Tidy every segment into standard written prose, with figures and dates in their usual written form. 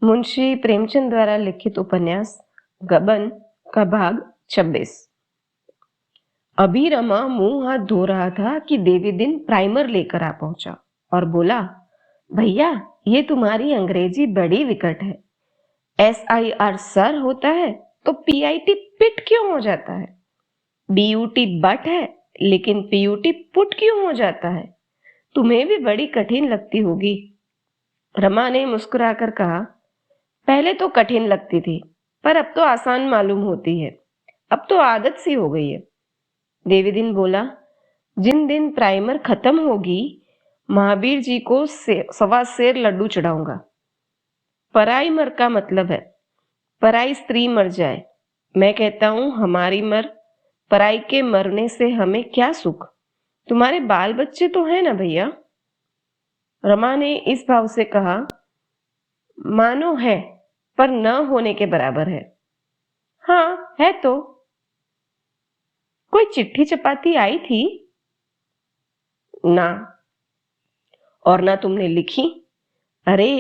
मुंशी प्रेमचंद द्वारा लिखित उपन्यास गबन का भाग 26। अभी रमा मुंह हाथ धो रहा था कि देवी दिन प्राइमर लेकर आ पहुंचा और बोला, भैया ये तुम्हारी अंग्रेजी बड़ी विकट है। SIR सर होता है तो PIT पिट क्यों हो जाता है? BUT बट है लेकिन PUT पुट क्यों हो जाता है? तुम्हें भी बड़ी कठिन लगती होगी। रमा ने मुस्कुराकर कहा, पहले तो कठिन लगती थी पर अब तो आसान मालूम होती है। अब तो आदत सी हो गई है। देवीदिन बोला, जिन दिन प्राइमर खत्म होगी महावीर जी को 1.25 लड्डू चढ़ाऊंगा। पराई मर का मतलब है पराई स्त्री मर जाए। मैं कहता हूं हमारी मर, पराई के मरने से हमें क्या सुख। तुम्हारे बाल बच्चे तो हैं ना भैया? रमा ने इस भाव से कहा, मानो है पर न होने के बराबर है। हाँ है तो। कोई चिट्ठी चपाती आई थी? ना। और ना तुमने लिखी? अरे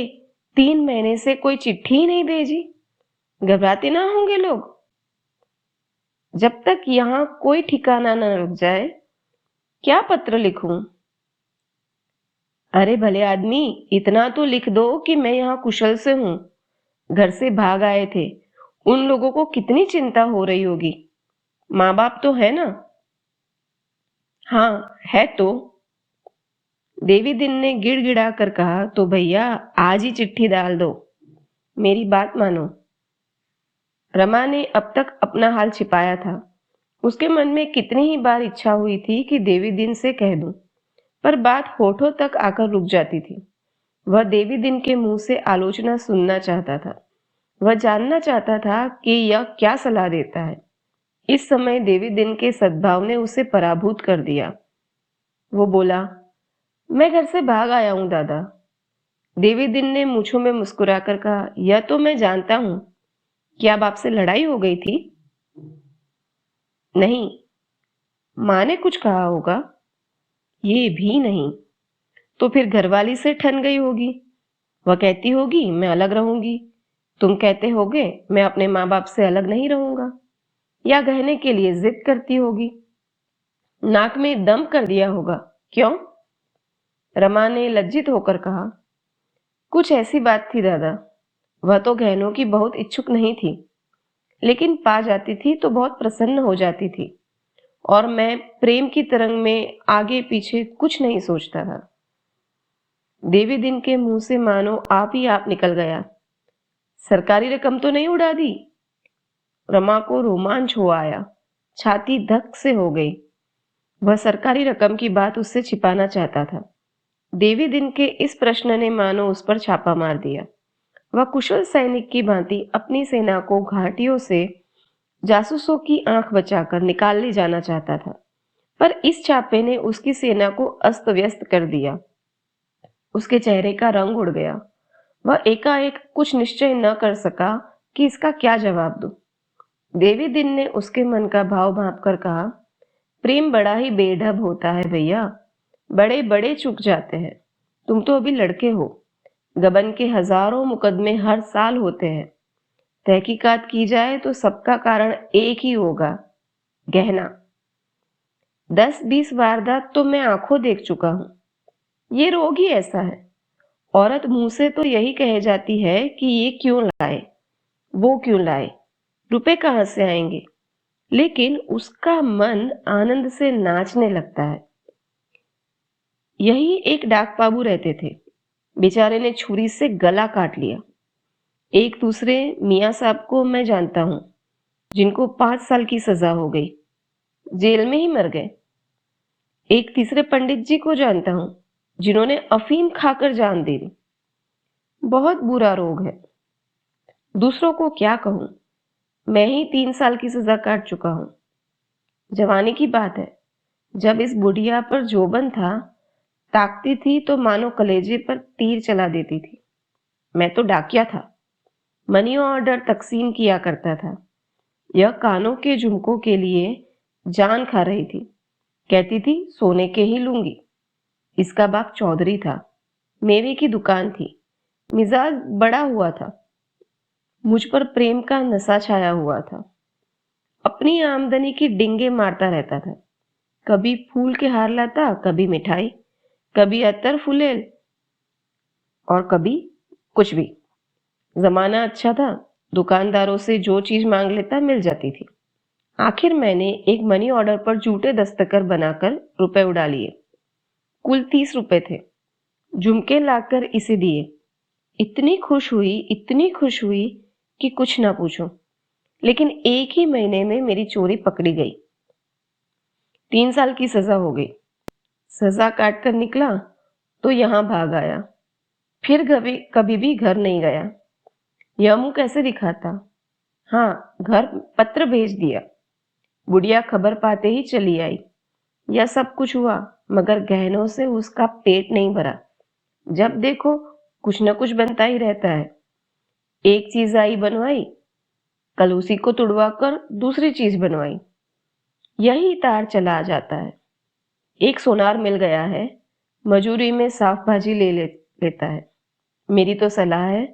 3 महीने से कोई चिट्ठी ही नहीं भेजी। घबराते ना होंगे लोग? जब तक यहां कोई ठिकाना न लग जाए क्या पत्र लिखूं? अरे भले आदमी, इतना तो लिख दो कि मैं यहां कुशल से हूं। घर से भाग आए थे, उन लोगों को कितनी चिंता हो रही होगी। माँ बाप तो है ना? हाँ है तो। देवीदिन ने गिड़गिड़ा कर कहा, तो भैया आज ही चिट्ठी डाल दो, मेरी बात मानो। रमा ने अब तक अपना हाल छिपाया था। उसके मन में कितनी ही बार इच्छा हुई थी कि देवीदिन से कह दूं, पर बात होठों तक आकर रुक जाती थी। वह देवीदिन के मुंह से आलोचना सुनना चाहता था। वह जानना चाहता था कि यह क्या सलाह देता है। इस समय देवीदिन के सद्भाव ने उसे पराभूत कर दिया। वो बोला, मैं घर से भाग आया हूं दादा। देवीदिन ने मूंछों में मुस्कुराकर कहा, यह तो मैं जानता हूं। क्या बाप से लड़ाई हो गई थी? नहीं। माँ ने कुछ कहा होगा? ये भी नहीं। तो फिर घरवाली से ठन गई होगी। वह कहती होगी मैं अलग रहूंगी, तुम कहते होगे मैं अपने माँ बाप से अलग नहीं रहूंगा। या गहने के लिए जिद करती होगी। नाक में दम कर दिया होगा। क्यों? रमा ने लज्जित होकर कहा, कुछ ऐसी बात थी दादा। वह तो गहनों की बहुत इच्छुक नहीं थी, लेकिन पा जाती थी तो बहुत प्रसन्न हो जाती थी, और मैं प्रेम की तरंग में आगे पीछे कुछ नहीं सोचता था। देवीदिन के मुंह से मानो आप ही आप निकल गया। सरकारी रकम तो नहीं उड़ा दी? रमा को रोमांच हो आया, छाती धक से हो गई। वह सरकारी रकम की बात उससे छिपाना चाहता था। देवीदिन के इस प्रश्न ने मानो उस पर छापा मार दिया। वह कुशल सैनिक की भांति अपनी सेना को घाटियों से जासूसों की आंख बचाकर निकाल ले जाना चाहता था, पर इस छापे ने उसकी सेना को अस्त व्यस्त कर दिया। उसके चेहरे का रंग उड़ गया। वह एकाएक कुछ निश्चय न कर सका कि इसका क्या जवाब दूं। देवीदिन ने उसके मन का भाव भांप कर कहा, प्रेम बड़ा ही बेढब होता है भैया, बड़े बड़े चूक जाते हैं। तुम तो अभी लड़के हो। गबन के हजारों मुकदमे हर साल होते हैं। तहकीकात की जाए तो सबका कारण एक ही होगा, गहना। 10-20 वारदात तो मैं आंखों देख चुका हूं। ये रोग ही ऐसा है। औरत मुंह से तो यही कहे जाती है कि ये क्यों लाए, वो क्यों लाए, रुपए कहां से आएंगे, लेकिन उसका मन आनंद से नाचने लगता है। यही एक डाक बाबू रहते थे। बेचारे ने छुरी से गला काट लिया। एक दूसरे मियाँ साहब को मैं जानता हूं, जिनको 5 साल की सजा हो गई, जेल में ही मर गए। एक तीसरे पंडित जी को जानता हूं, जिन्होंने अफीम खाकर जान दे दी। बहुत बुरा रोग है। दूसरों को क्या कहूं, मैं ही 3 साल की सजा काट चुका हूं। जवानी की बात है, जब इस बुढ़िया पर जोबन था, ताकती थी तो मानो कलेजे पर तीर चला देती थी। मैं तो डाकिया था, मनी ऑर्डर तकसीम किया करता था। यह कानों के झुमकों के लिए जान खा रही थी। कहती थी सोने के ही लूंगी। इसका बाप चौधरी था, मेवे की दुकान थी। मिजाज बड़ा हुआ था। मुझ पर प्रेम का नशा छाया हुआ था। अपनी आमदनी की डिंगे मारता रहता था। कभी फूल के हार लाता, कभी मिठाई, कभी अत्तर फुलेल और कभी कुछ भी। जमाना अच्छा था, दुकानदारों से जो चीज मांग लेता मिल जाती थी। आखिर मैंने एक मनी ऑर्डर पर झूठे दस्तखत बनाकर रुपए उड़ा लिए। कुल 30 रुपए थे। झुमके लाकर इसे दिए। इतनी खुश हुई कि कुछ ना पूछो। लेकिन एक ही महीने में मेरी चोरी पकड़ी गई। 3 साल की सजा हो गई। सजा काट कर निकला तो यहां भाग आया। फिर कभी कभी भी घर नहीं गया। यह मुंह कैसे दिखाता? हाँ, घर पत्र भेज दिया। बुढ़िया खबर पाते ही चली आई। यह सब कुछ हुआ, मगर गहनों से उसका पेट नहीं भरा। जब देखो कुछ न कुछ बनता ही रहता है। एक चीज आई बनवाई, कल उसी को तुड़वा कर दूसरी चीज बनवाई। यही तार चला जाता है। एक सोनार मिल गया है, मजूरी में साफ भाजी लेता है। मेरी तो सलाह है,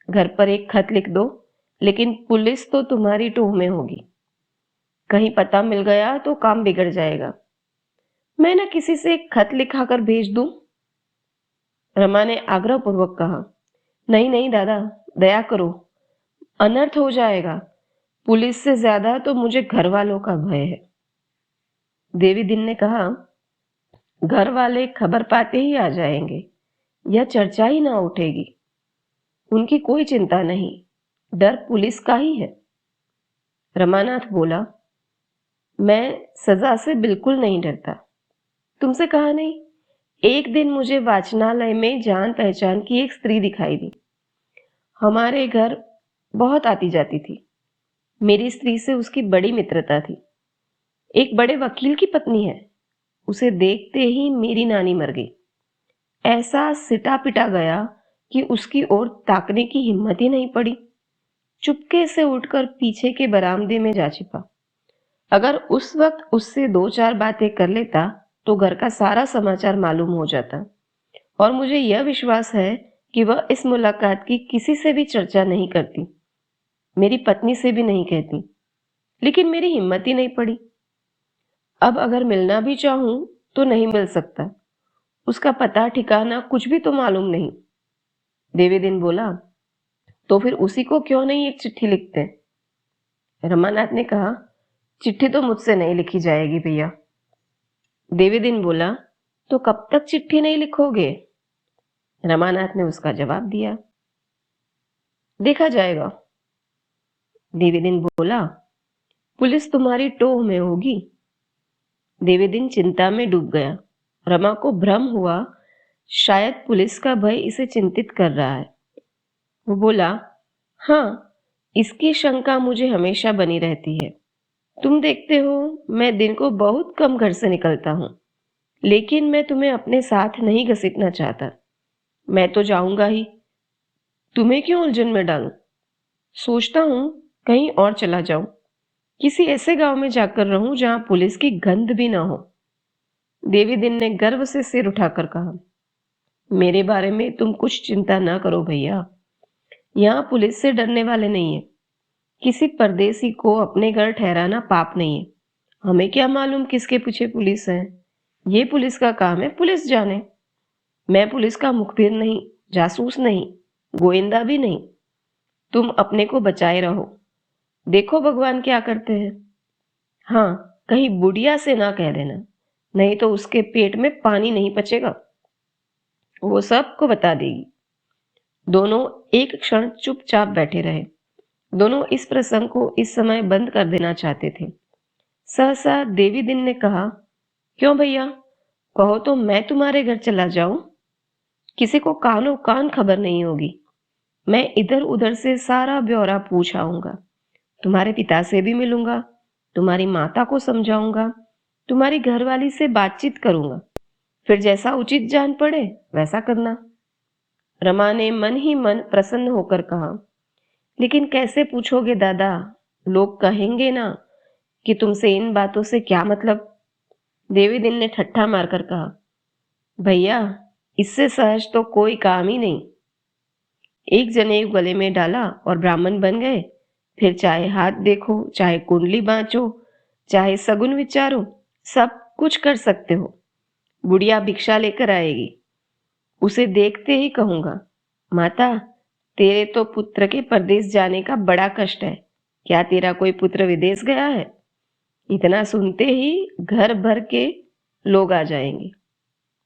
घर पर एक खत लिख दो, लेकिन पुलिस तो तुम्हारी टोह में होगी। कहीं पता मिल गया तो काम बिगड़ जाएगा। मैं ना किसी से एक खत लिखा कर भेज दूं? रमा ने आग्रहपूर्वक कहा। नहीं नहीं दादा, दया करो, अनर्थ हो जाएगा। पुलिस से ज्यादा तो मुझे घर वालों का भय है। देवी दिन ने कहा, घर वाले खबर पाते ही आ जाएंगे। यह चर्चा ही ना उठेगी। उनकी कोई चिंता नहीं, डर पुलिस का ही है। रमानाथ बोला, मैं सजा से बिल्कुल नहीं डरता। तुमसे कहा नहीं? एक दिन मुझे वाचनालय में जान पहचान की एक स्त्री दिखाई दी। हमारे घर बहुत आती जाती थी। मेरी स्त्री से उसकी बड़ी मित्रता थी। एक बड़े वकील की पत्नी है। उसे देखते ही मेरी नानी मर गई। ऐसा सिटा पिटा गया कि उसकी ओर ताकने की हिम्मत ही नहीं पड़ी। चुपके से उठकर पीछे के बरामदे में जा छिपा। अगर उस वक्त उससे 2-4 बातें कर लेता तो घर का सारा समाचार मालूम हो जाता। और मुझे यह विश्वास है कि वह इस मुलाकात की किसी से भी चर्चा नहीं करती, मेरी पत्नी से भी नहीं कहती। लेकिन मेरी हिम्मत ही नहीं पड़ी। अब अगर मिलना भी चाहूं तो नहीं मिल सकता। उसका पता ठिकाना कुछ भी तो मालूम नहीं। देवीदिन बोला, तो फिर उसी को क्यों नहीं एक चिट्ठी लिखते? रमानाथ ने कहा, चिट्ठी तो मुझसे नहीं लिखी जाएगी भैया। देवीदिन बोला, तो कब तक चिट्ठी नहीं लिखोगे? रमानाथ ने उसका जवाब दिया, देखा जाएगा। देवीदिन बोला, पुलिस तुम्हारी टोह में होगी। देवीदिन चिंता में डूब गया। रमा को भ्रम हुआ, शायद पुलिस का भय इसे चिंतित कर रहा है। वो बोला, हाँ, इसकी शंका मुझे हमेशा बनी रहती है। तुम देखते हो, मैं दिन को बहुत कम घर से निकलता हूं, लेकिन मैं तुम्हें अपने साथ नहीं घसीटना चाहता। मैं तो जाऊंगा ही, तुम्हें क्यों उलझन में डालूं? सोचता हूं कहीं और चला जाऊं, किसी ऐसे गांव में जाकर रहूं जहां पुलिस की गंध भी ना हो। देवी दिन ने गर्व से सिर उठाकर कहा, मेरे बारे में तुम कुछ चिंता ना करो भैया। यहाँ पुलिस से डरने वाले नहीं है। किसी परदेसी को अपने घर ठहराना पाप नहीं है। हमें क्या मालूम किसके पीछे पुलिस है? ये पुलिस का काम है, पुलिस जाने। मैं पुलिस का मुखबिर नहीं, जासूस नहीं, गोविंदा भी नहीं। तुम अपने को बचाए रहो, देखो भगवान क्या करते हैं। हाँ, कहीं बुढ़िया से ना कह देना, नहीं तो उसके पेट में पानी नहीं पचेगा। वो सबको बता देगी। दोनों एक क्षण चुपचाप बैठे रहे। दोनों इस प्रसंग को इस समय बंद कर देना चाहते थे। सहसा देवी दिन ने कहा, क्यों भैया, कहो तो मैं तुम्हारे घर चला जाऊं? किसी को कानो कान खबर नहीं होगी। मैं इधर उधर से सारा ब्यौरा पूछ आऊंगा। तुम्हारे पिता से भी मिलूंगा, तुम्हारी माता को समझाऊंगा, तुम्हारी घरवाली से बातचीत करूंगा। फिर जैसा उचित जान पड़े वैसा करना। रमा ने मन ही मन प्रसन्न होकर कहा, लेकिन कैसे पूछोगे दादा? लोग कहेंगे ना कि तुमसे इन बातों से क्या मतलब। देवी दिन ने ठट्ठा मारकर कहा, भैया, इससे सहज तो कोई काम ही नहीं। एक जनेऊ गले में डाला और ब्राह्मण बन गए। फिर चाहे हाथ देखो, चाहे कुंडली बाँचो, चाहे सगुन विचारो, सब कुछ कर सकते हो। बुढ़िया भिक्षा लेकर आएगी, उसे देखते ही कहूंगा, माता तेरे तो पुत्र के परदेश जाने का बड़ा कष्ट है, क्या तेरा कोई पुत्र विदेश गया है? इतना सुनते ही घर भर के लोग आ जाएंगे।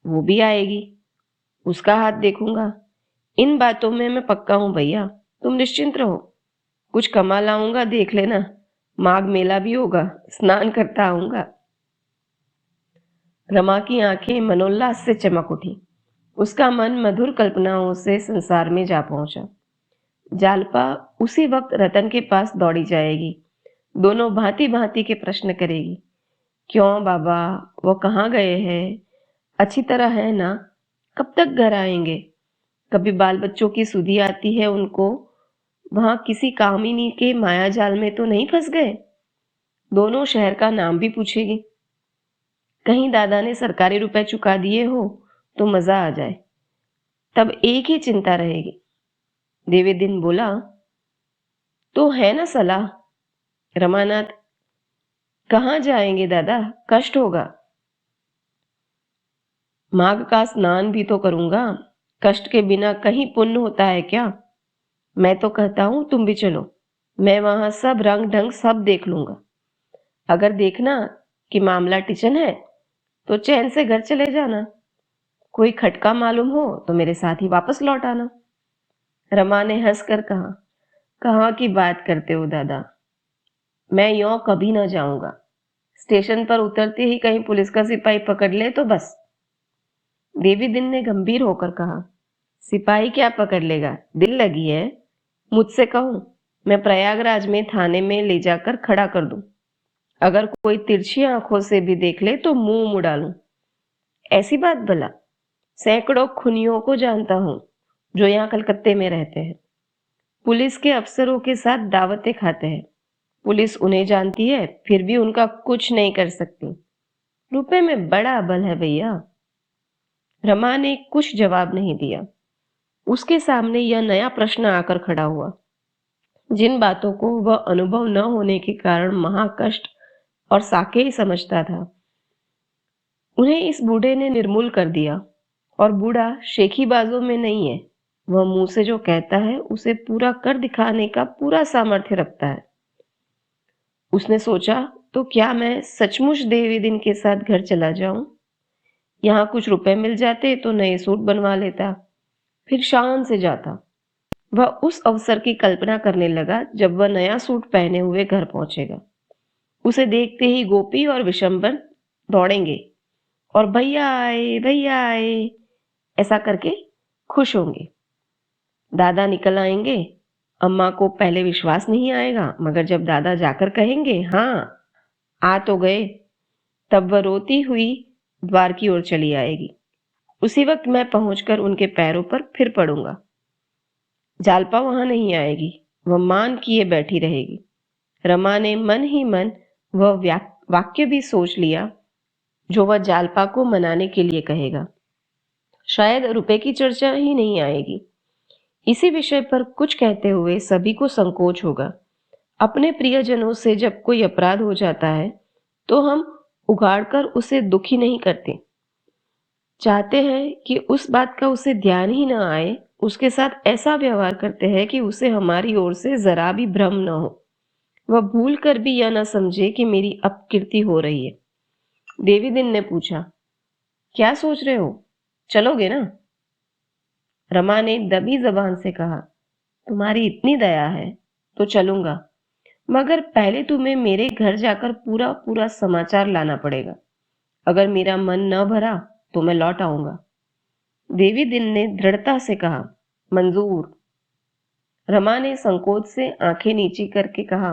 वो भी आएगी, उसका हाथ देखूंगा। इन बातों में मैं पक्का हूं भैया, तुम निश्चिंत रहो। कुछ कमा लाऊंगा, देख लेना। माघ मेला भी होगा, स्नान करता आऊंगा। रमा की आंखें मनोल्लास से चमक उठी। उसका मन मधुर कल्पनाओं से संसार में जा पहुंचा। जालपा उसी वक्त रतन के पास दौड़ी जाएगी। दोनों भांति भांति के प्रश्न करेगी। क्यों बाबा, वो कहाँ गए हैं? अच्छी तरह है ना? कब तक घर आएंगे? कभी बाल बच्चों की सुधि आती है उनको? वहां किसी कामिनी के माया जाल में तो नहीं फंस गए? दोनों शहर का नाम भी पूछेगी। कहीं दादा ने सरकारी रुपए चुका दिए हो तो मजा आ जाए। तब एक ही चिंता रहेगी। देवेदिन बोला, तो है ना सलाह? रमानाथ, कहाँ जाएंगे दादा, कष्ट होगा। माघ का स्नान भी तो करूंगा, कष्ट के बिना कहीं पुण्य होता है क्या? मैं तो कहता हूं तुम भी चलो, मैं वहां सब रंग ढंग सब देख लूंगा। अगर देखना कि मामला टिचन है तो चैन से घर चले जाना। कोई खटका मालूम हो तो मेरे साथ ही वापस लौट आना। रमा ने हंसकर कहा, कहाँ की बात करते हो दादा, मैं यों कभी ना जाऊंगा। स्टेशन पर उतरते ही कहीं पुलिस का सिपाही पकड़ ले तो बस। देवी दिन ने गंभीर होकर कहा, सिपाही क्या पकड़ लेगा, दिल लगी है? मुझसे कहूं, मैं प्रयागराज में थाने में ले जाकर खड़ा कर दूं। अगर कोई तिरछी आंखों से भी देख ले तो मुंह मुड़ा लूं। ऐसी बात भला? सैकड़ों खुनियों को जानता हूं जो यहाँ कलकत्ते में रहते हैं। पुलिस के अफसरों के साथ दावतें खाते हैं। पुलिस उन्हें जानती है, फिर भी उनका कुछ नहीं कर सकती। रुपए में बड़ा बल है भैया। रमा ने कुछ जवाब नहीं दिया। उसके सामने यह नया प्रश्न आकर खड़ा हुआ, जिन बातों को वह अनुभव न होने के कारण महाकष्ट और साके ही समझता था, उन्हें इस बूढ़े ने निर्मूल कर दिया। और बूढ़ा शेखीबाजों में नहीं है, वह मुंह से जो कहता है उसे पूरा कर दिखाने का पूरा सामर्थ्य रखता है। उसने सोचा, तो क्या मैं सचमुच देवी दिन के साथ घर चला जाऊं? यहाँ कुछ रुपए मिल जाते तो नए सूट बनवा लेता, फिर शान से जाता। वह उस अवसर की कल्पना करने लगा जब वह नया सूट पहने हुए घर पहुंचेगा। उसे देखते ही गोपी और विशंबर दौड़ेंगे और भैया आए ऐसा करके खुश होंगे। दादा निकल आएंगे। अम्मा को पहले विश्वास नहीं आएगा, मगर जब दादा जाकर कहेंगे, हाँ आ तो गए, तब वह रोती हुई द्वार की ओर चली आएगी। उसी वक्त मैं पहुंचकर उनके पैरों पर फिर पड़ूंगा। जालपा वहां नहीं आएगी, वह मान किए बैठी रहेगी। रमा ने मन ही मन वह वाक्य भी सोच लिया जो वह जालपा को मनाने के लिए कहेगा। शायद रुपए की चर्चा ही नहीं आएगी। इसी विषय पर कुछ कहते हुए सभी को संकोच होगा। अपने प्रियजनों से जब कोई अपराध हो जाता है तो हम उगाड़कर उसे दुखी नहीं करते, चाहते हैं कि उस बात का उसे ध्यान ही न आए। उसके साथ ऐसा व्यवहार करते हैं कि उसे हमारी ओर से जरा भी भ्रम न हो, वह भूल कर भी यह न समझे कि मेरी अपकीर्ति हो रही है। देवी दिन ने पूछा, क्या सोच रहे हो, चलोगे ना? रमा ने दबी जबान से कहा, तुम्हारी इतनी दया है तो चलूंगा, मगर पहले तुम्हें मेरे घर जाकर पूरा पूरा समाचार लाना पड़ेगा। अगर मेरा मन न भरा तो मैं लौट आऊंगा। देवी दिन ने दृढ़ता से कहा, मंजूर। रमा ने संकोच से आंखें नीची करके कहा,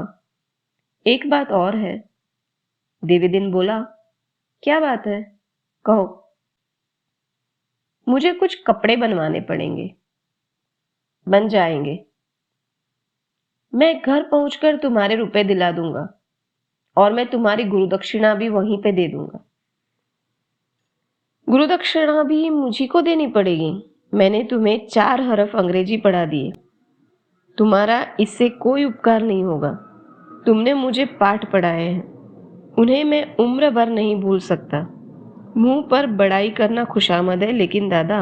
एक बात और है। देवी दिन बोला, क्या बात है, कहो। मुझे कुछ कपड़े बनवाने पड़ेंगे। बन जाएंगे, मैं घर पहुंचकर तुम्हारे रुपए दिला दूंगा और मैं तुम्हारी गुरुदक्षिणा भी वहीं पे दे दूंगा। गुरुदक्षिणा भी मुझी को देनी पड़ेगी? मैंने तुम्हें 4 हरफ अंग्रेजी पढ़ा दिए। तुम्हारा इससे कोई उपकार नहीं होगा। तुमने मुझे पाठ पढ़ाए हैं, उन्हें मैं उम्र भर नहीं भूल सकता। मुंह पर बड़ाई करना खुशामद है, लेकिन दादा,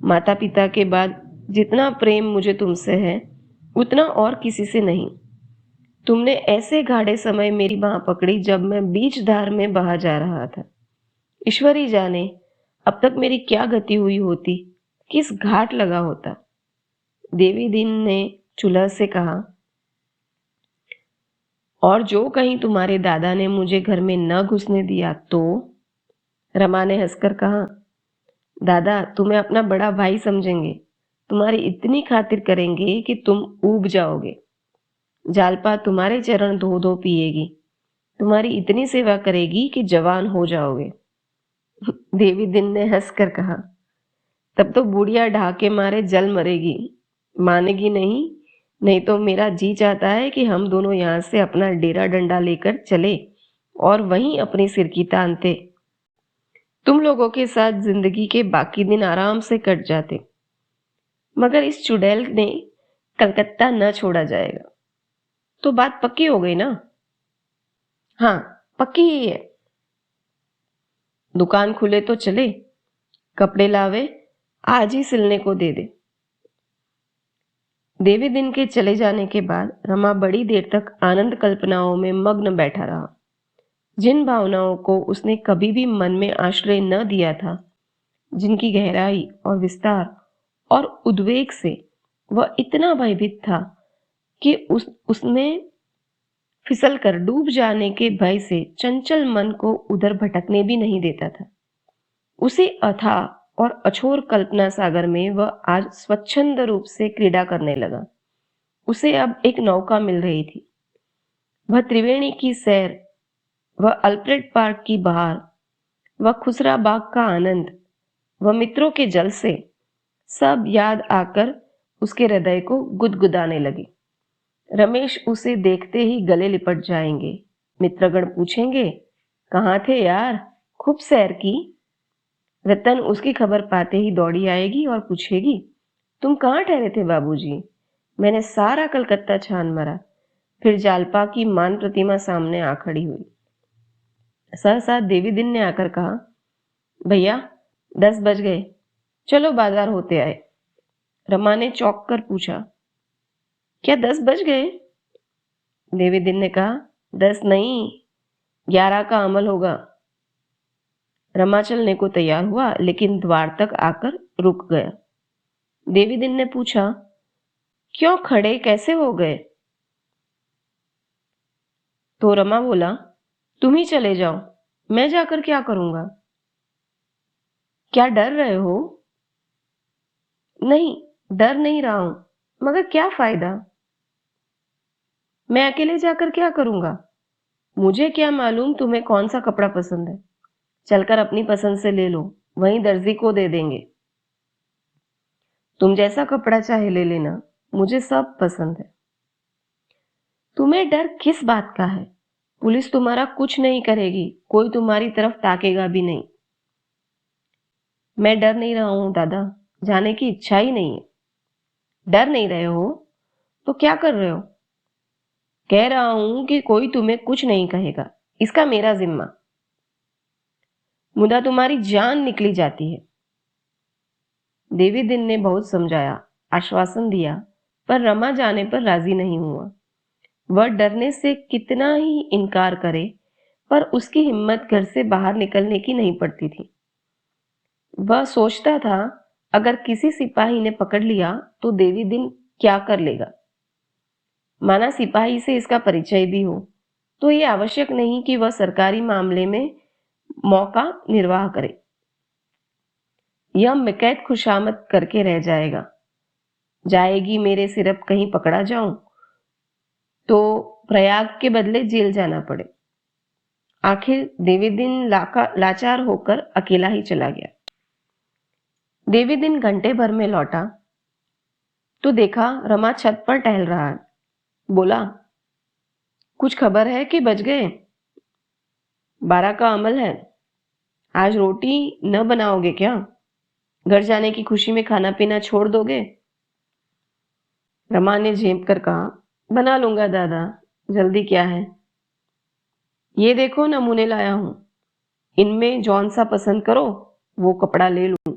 माता पिता के बाद जितना प्रेम मुझे तुमसे है उतना और किसी से नहीं। तुमने ऐसे गाढ़े समय मेरी बांह पकड़ी जब मैं बीच धार में बहा जा रहा था। ईश्वर ही जाने अब तक मेरी क्या गति हुई होती, किस घाट लगा होता। देवी दिन ने चुलह से कहा, और जो कहीं तुम्हारे दादा ने मुझे घर में न घुसने दिया तो? रमा ने हंसकर कहा, दादा तुम्हें अपना बड़ा भाई समझेंगे, तुम्हारी इतनी खातिर करेंगे कि तुम ऊब जाओगे। जालपा तुम्हारे चरण धो धो पिएगी, तुम्हारी इतनी सेवा करेगी कि जवान हो जाओगे। देवी दिन ने हंसकर कहा, तब तो बुढ़िया ढाके मारे जल मरेगी। मानेगी नहीं, नहीं तो मेरा जी चाहता है कि हम दोनों यहां से अपना डेरा डंडा लेकर चले और वहीं अपनी सिर की तानते। तुम लोगों के साथ जिंदगी के बाकी दिन आराम से कट जाते, मगर इस चुड़ैल ने कलकत्ता न छोड़ा जाएगा। तो बात पक्की हो गई ना? हाँ, पक्की ही है। दुकान खुले तो चले, कपड़े लावे आज ही सिलने को दे दे। देवी दिन के चले जाने के बाद रमा बड़ी देर तक आनंद कल्पनाओं में मग्न बैठा रहा। जिन भावनाओं को उसने कभी भी मन में आश्रय न दिया था, जिनकी गहराई और विस्तार और उद्वेग से वह इतना भयभीत था कि उसमें फिसल कर डूब जाने के भय से चंचल मन को उधर भटकने भी नहीं देता था। उसी अथाह और अछोर कल्पना सागर में वह आज स्वच्छंद रूप से क्रीड़ा करने लगा। उसे अब एक नौका मिल रही थी। वह त्रिवेणी की सैर, वह अल्फ्रेड पार्क की बहार, वह खुसरा बाग का आनंद, वह मित्रों के जलसे, सब याद आकर उसके हृदय को गुदगुदाने लगी। रमेश उसे देखते ही गले लिपट जाएंगे। मित्रगण पूछेंगे, कहाँ थे यार, खूब सैर की। रतन उसकी खबर पाते ही दौड़ी आएगी और पूछेगी, तुम कहाँ ठहरे थे बाबूजी? मैंने सारा कलकत्ता छान मारा। फिर जालपा की मान प्रतिमा सामने आ खड़ी हुई। सहसा देवी दिन ने आकर कहा, भैया 10 बज गए, चलो बाजार होते आए। रमा ने चौंक कर पूछा, क्या 10 बज गए? देवी दिन ने कहा, 10 नहीं, 11 का अमल होगा। रमा चलने को तैयार हुआ, लेकिन द्वार तक आकर रुक गया। देवी दिन ने पूछा, क्यों खड़े कैसे हो गए? तो रमा बोला, तुम ही चले जाओ, मैं जाकर क्या करूंगा? क्या डर रहे हो? नहीं, डर नहीं रहा हूं, मगर क्या फायदा? मैं अकेले जाकर क्या करूंगा? मुझे क्या मालूम तुम्हें कौन सा कपड़ा पसंद है। चलकर अपनी पसंद से ले लो, वहीं दर्जी को दे देंगे। तुम जैसा कपड़ा चाहे ले लेना, मुझे सब पसंद है। तुम्हें डर किस बात का है? पुलिस तुम्हारा कुछ नहीं करेगी, कोई तुम्हारी तरफ ताकेगा भी नहीं। मैं डर नहीं रहा हूं दादा, जाने की इच्छा ही नहीं है। डर नहीं रहे हो तो क्या कर रहे हो? कह रहा हूं कि कोई तुम्हें कुछ नहीं कहेगा, इसका मेरा जिम्मा। मुदा तुम्हारी जान निकली जाती है। देवी दिन ने बहुत समझाया, आश्वासन दिया, पर रमा जाने पर राजी नहीं हुआ। वह डरने से कितना ही इनकार करे, पर उसकी हिम्मत घर से बाहर निकलने की नहीं पड़ती थी। वह सोचता था, अगर किसी सिपाही ने पकड़ लिया तो देवी दिन क्या कर लेगा। माना सिपाही से इसका परिचय भी हो, तो ये आवश्यक नहीं कि वह सरकारी मामले में मौका निर्वाह करे। यह मिकैत खुशामद करके रह जाएगा। जाएगी मेरे सिर अब कहीं पकड़ा जाऊं तो प्रयाग के बदले जेल जाना पड़े। आखिर देवी दिन लाचार होकर अकेला ही चला गया। देवी दिन घंटे भर में लौटा तो देखा रमा छत पर टहल रहा है। बोला, कुछ खबर है कि बज गए? 12 का अमल है, आज रोटी न बनाओगे क्या? घर जाने की खुशी में खाना पीना छोड़ दोगे? रमा ने झेप कर कहा, बना लूंगा दादा, जल्दी क्या है। ये देखो नमूने लाया हूं, इनमें जौन सा पसंद करो वो कपड़ा ले लूं।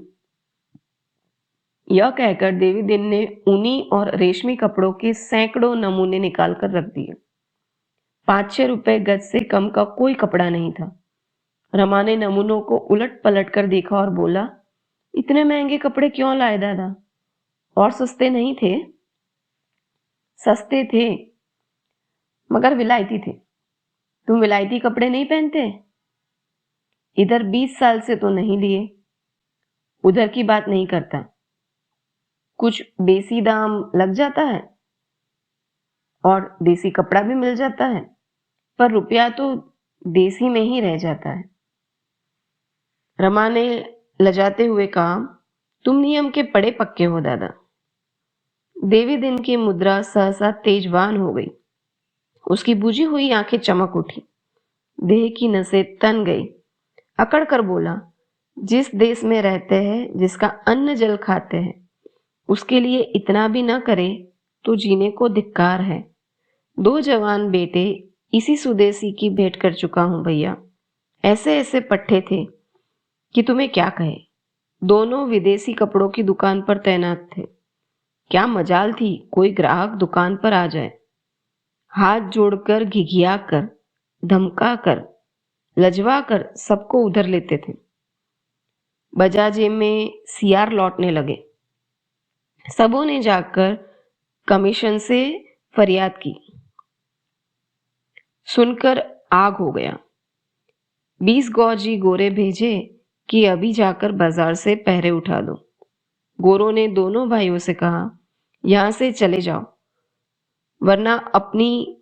यह कहकर देवी दिन ने ऊनी और रेशमी कपड़ों के सैकड़ों नमूने निकाल कर रख दिए। 5-6 रुपए गज से कम का कोई कपड़ा नहीं था। रमा ने नमूनों को उलट पलट कर देखा और बोला, इतने महंगे कपड़े क्यों लाए दादा? और सस्ते नहीं थे? सस्ते थे, मगर विलायती थे। तुम विलायती कपड़े नहीं पहनते? इधर 20 साल से तो नहीं लिए। उधर की बात नहीं करता, कुछ देसी दाम लग जाता है और देसी कपड़ा भी मिल जाता है, पर रुपया तो देसी में ही रह जाता है। रमा ने लजाते हुए कहा, तुम नियम के पड़े पक्के हो दादा। देवी दिन की मुद्रा सहसा तेजवान हो गई। उसकी बुझी हुई आंखें चमक उठी, देह की नसें तन गई। अकड़ कर बोला, जिस देश में रहते हैं, जिसका अन्न जल खाते हैं, उसके लिए इतना भी न करे तो जीने को धिक्कार है। 2 जवान बेटे इसी सुदेसी की भेंट कर चुका हूं भैया। ऐसे ऐसे पट्टे थे कि तुम्हें क्या कहे। दोनों विदेशी कपड़ों की दुकान पर तैनात थे। क्या मजाल थी कोई ग्राहक दुकान पर आ जाए। हाथ जोड़कर, घिघिया कर, धमका कर, लजवा कर सबको उधर लेते थे। बजाजे में सियार लौटने लगे। सबों ने जाकर कमीशन से फरियाद की। सुनकर आग हो गया। 20 गौजी गोरे भेजे कि अभी जाकर बाजार से पहरे उठा दो। गोरों ने दोनों भाइयों से कहा, यहां से चले जाओ, वरना अपनी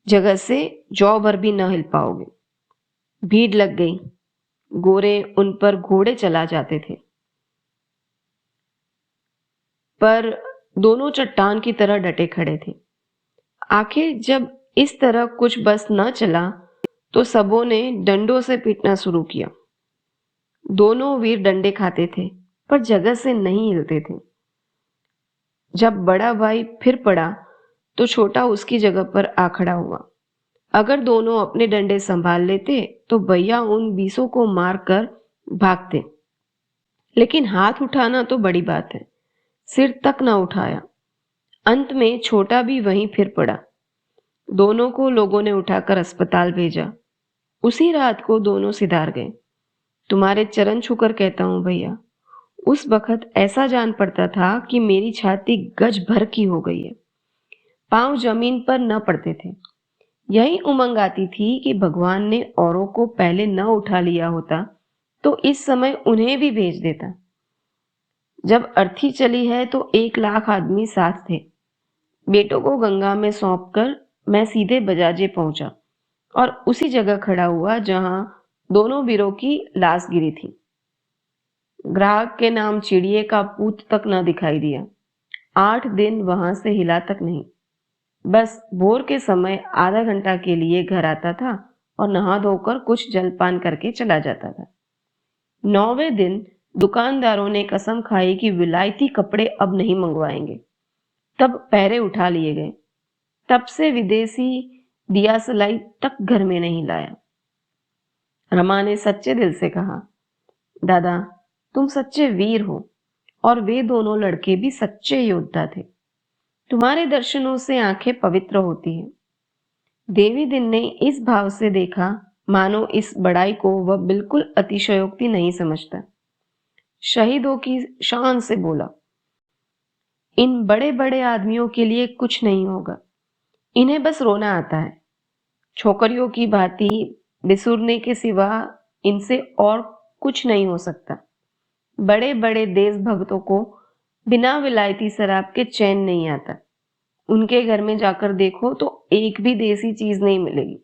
जगह से जौ भर भी न हिल पाओगे। भीड़ लग गई। गोरे उन पर घोड़े चला जाते थे, पर दोनों चट्टान की तरह डटे खड़े थे। आखिर जब इस तरह कुछ बस न चला तो सबों ने डंडों से पीटना शुरू किया। दोनों वीर डंडे खाते थे, पर जगह से नहीं हिलते थे। जब बड़ा भाई फिर पड़ा तो छोटा उसकी जगह पर आ खड़ा हुआ। अगर दोनों अपने डंडे संभाल लेते तो भैया उन 20 को मारकर भागते, लेकिन हाथ उठाना तो बड़ी बात है, सिर तक न उठाया। अंत में छोटा भी वहीं फिर पड़ा। दोनों को लोगों ने उठाकर अस्पताल भेजा। उसी रात को दोनों सिधार गए। तुम्हारे चरण छूकर कहता हूं भैया, उस वक्त ऐसा जान पड़ता था कि मेरी छाती गज भर की हो गई है। पांव जमीन पर न पड़ते थे। यही उमंग आती थी कि भगवान ने औरों को पहले न उठा लिया होता तो इस समय उन्हें भी भेज देता। जब अर्थी चली है तो 1 लाख आदमी साथ थे। बेटों को गंगा में सौंपकर मैं सीधे बजाजे पहुंचा और उसी जगह खड़ा हुआ जहां दोनों वीरों की लाश गिरी थी। ग्राहक के नाम चिड़िए का पूत तक न दिखाई दिया। 8 दिन वहां से हिला तक नहीं। बस भोर के समय आधा घंटा के लिए घर आता था और नहा धोकर कुछ जलपान करके चला जाता था। 9वें दिन दुकानदारों ने कसम खाई कि विलायती कपड़े अब नहीं मंगवाएंगे। तब पहरे उठा लिए गए। तब से विदेशी दिया सलाई तक घर में नहीं लाया। रमा ने सच्चे दिल से कहा, दादा तुम सच्चे वीर हो और वे दोनों लड़के भी सच्चे योद्धा थे। तुम्हारे दर्शनों से आंखें पवित्र होती हैं। देवी दिन ने इस भाव से देखा मानो इस बड़ाई को वह बिल्कुल अतिशयोक्ति नहीं समझता। शहीदों की शान से बोला, इन बड़े बड़े आदमियों के लिए कुछ नहीं होगा, इन्हें बस रोना आता है। छोकरियों की भांति बिसुरने के सिवा इनसे और कुछ नहीं हो सकता। बड़े बड़े देशभक्तों को बिना विलायती शराब के चैन नहीं आता। उनके घर में जाकर देखो तो एक भी देसी चीज नहीं मिलेगी।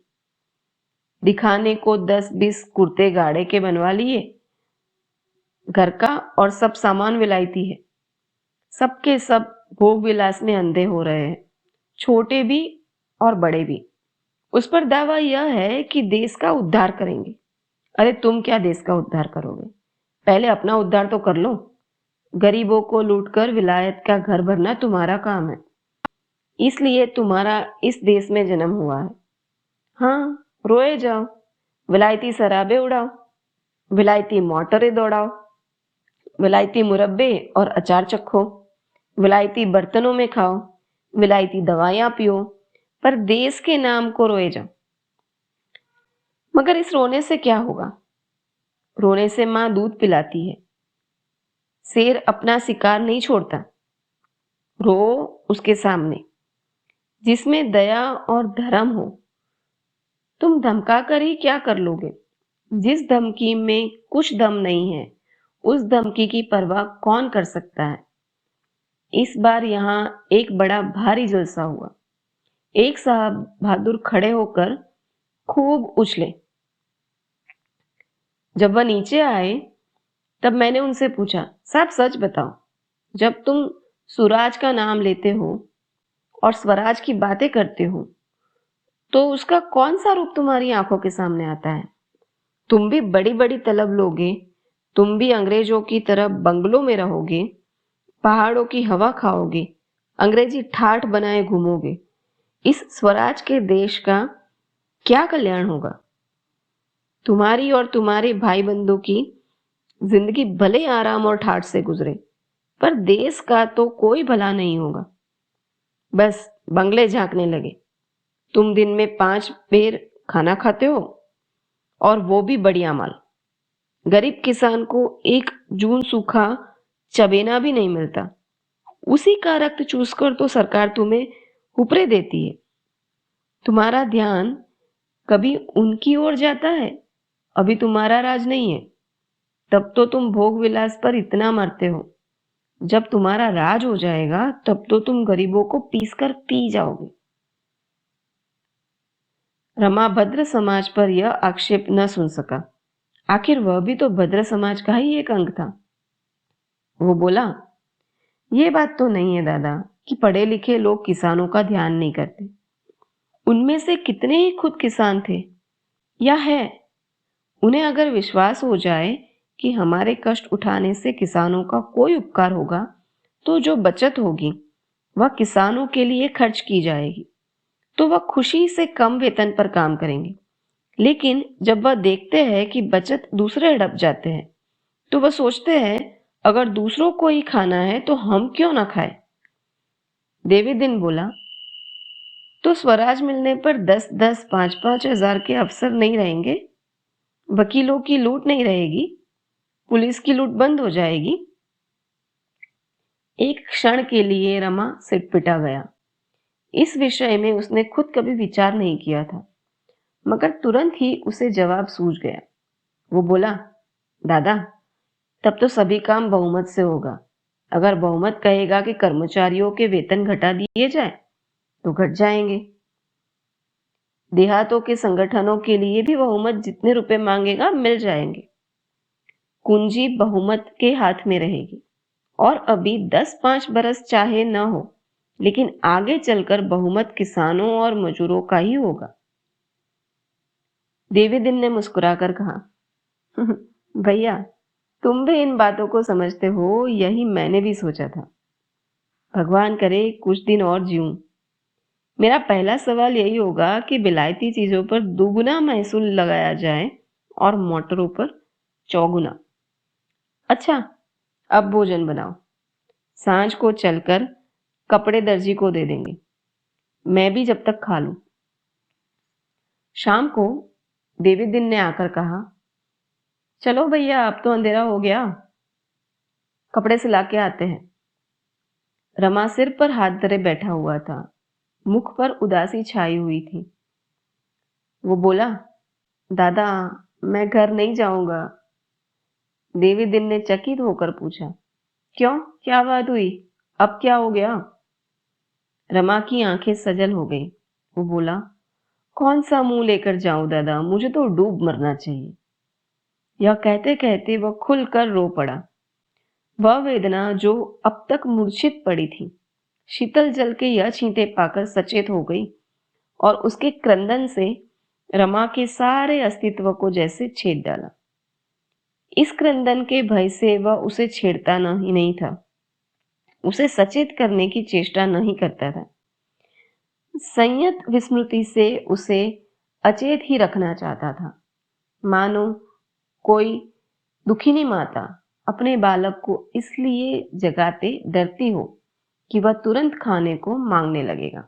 दिखाने को 10-20 कुर्ते गाड़े के बनवा लिए, घर का और सब सामान विलायती है। सबके सब भोग विलास में अंधे हो रहे हैं, छोटे भी और बड़े भी। उस पर दावा यह है कि देश का उद्धार करेंगे। अरे तुम क्या देश का उद्धार करोगे? पहले अपना उद्धार तो कर लो। गरीबों को लूटकर विलायत का घर भरना तुम्हारा काम है, इसलिए तुम्हारा इस देश में जन्म हुआ है। हाँ, रोए जाओ, विलायती शराबें उड़ाओ, विलायती मोटरें दौड़ाओ, विलायती मुरब्बे और अचार चखो, विलायती बर्तनों में खाओ, विलायती दवाइयां पियो, पर देश के नाम को रोए जाओ। मगर इस रोने से क्या होगा? रोने से मां दूध पिलाती है, शेर अपना शिकार नहीं छोड़ता। रो उसके सामने, जिसमें दया और धर्म हो। तुम धमका कर ही क्या कर लोगे? जिस धमकी में कुछ दम नहीं है, उस धमकी की परवाह कौन कर सकता है? इस बार यहां एक बड़ा भारी जलसा हुआ। एक साहब बहादुर खड़े होकर खूब उछले। जब वह नीचे आए, तब मैंने उनसे पूछा, साहब सच बताओ, जब तुम सुराज का नाम लेते हो और स्वराज की बातें करते हो, तो उसका कौन सा रूप तुम्हारी आंखों के सामने आता है? तुम भी बड़ी बड़ी तलब लोगे, तुम भी अंग्रेजों की तरह बंगलों में रहोगे, पहाड़ों की हवा खाओगे, अंग्रेजी ठाठ बनाए घूमोगे। इस स्वराज के देश का क्या कल्याण होगा? तुम्हारी और तुम्हारे भाई बंधु की जिंदगी भले आराम और ठाठ से गुजरे, पर देश का तो कोई भला नहीं होगा। बस बंगले झांकने लगे। तुम दिन में 5 बेर खाना खाते हो, और वो भी बढ़िया माल। गरीब किसान को एक जून सूखा चबेना भी नहीं मिलता। उसी का रक्त चूसकर तो सरकार तुम्हें ऊपरे देती है। तुम्हारा ध्यान कभी उनकी ओर जाता है? अभी तुम्हारा राज नहीं है, तब तो तुम भोग विलास पर इतना मरते हो। जब तुम्हारा राज हो जाएगा, तब तो तुम गरीबों को पीस कर पी जाओगे। रमा भद्र समाज पर यह आक्षेप न सुन सका। आखिर वह भी तो भद्र समाज का ही एक अंग था। वो बोला, ये बात तो नहीं है दादा कि पढ़े लिखे लोग किसानों का ध्यान नहीं करते। उनमें से कितने ही खुद किसान थे या है। उन्हें अगर विश्वास हो जाए कि हमारे कष्ट उठाने से किसानों का कोई उपकार होगा, तो जो बचत होगी वह किसानों के लिए खर्च की जाएगी, तो वह खुशी से कम वेतन पर काम करेंगे। लेकिन जब वह देखते हैं कि बचत दूसरे हड़प जाते हैं, तो वह सोचते हैं अगर दूसरों को ही खाना है तो हम क्यों ना खाएं। देवी दिन बोला, तो स्वराज मिलने पर 10-10, 5-5 हजार के अफसर नहीं रहेंगे, वकीलों की लूट नहीं रहेगी, पुलिस की लूट बंद हो जाएगी। एक क्षण के लिए रमा सिटपिटा गया। इस विषय में उसने खुद कभी विचार नहीं किया था, मगर तुरंत ही उसे जवाब सूझ गया। वो बोला, दादा, तब तो सभी काम बहुमत से होगा। अगर बहुमत कहेगा कि कर्मचारियों के वेतन घटा दिए जाए, तो घट जाएंगे। देहातों के संगठनों के लिए भी बहुमत जितने रुपए मांगेगा मिल जाएंगे। कुंजी बहुमत के हाथ में रहेगी, और अभी 10-5 बरस चाहे न हो, लेकिन आगे चलकर बहुमत किसानों और मजदूरों का ही होगा। देवीदिन ने मुस्कुराकर कहा, भैया, तुम भी इन बातों को समझते हो, यही मैंने भी सोचा था। भगवान करे कुछ दिन और जीऊं। मेरा पहला सवाल यही होगा कि विलायती चीजों पर दुगुना महसूल लगाया जाए और मोटरों पर चौगुना। अच्छा, अब भोजन बनाओ। सांझ को चलकर कपड़े दर्जी को दे देंगे, मैं भी जब तक खा लूं। शाम को देवीदिन ने आकर कहा, चलो भैया, अब तो अंधेरा हो गया, कपड़े सिला के आते हैं। रमा सिर पर हाथ धरे बैठा हुआ था, मुख पर उदासी छाई हुई थी। वो बोला, दादा, मैं घर नहीं जाऊंगा। देवीदिन ने चकित होकर पूछा, क्यों, क्या बात हुई? अब क्या हो गया? रमा की आंखें सजल हो गई। वो बोला, कौन सा मुंह लेकर जाऊं दादा, मुझे तो डूब मरना चाहिए। यह कहते कहते वह खुलकर रो पड़ा। वह वेदना जो अब तक मूर्छित पड़ी थी, शीतल जल के यह छींटे पाकर सचेत हो गई, और उसके क्रंदन से रमा के सारे अस्तित्व को जैसे छेद डाला। इस क्रंदन के भय से वह उसे छेड़ता नहीं था, उसे सचेत करने की चेष्टा नहीं करता था। संयत विस्मृति से उसे अचेत ही रखना चाहता था, मानो कोई दुखिनी माता अपने बालक को इसलिए जगाते डरती हो कि वह तुरंत खाने को मांगने लगेगा।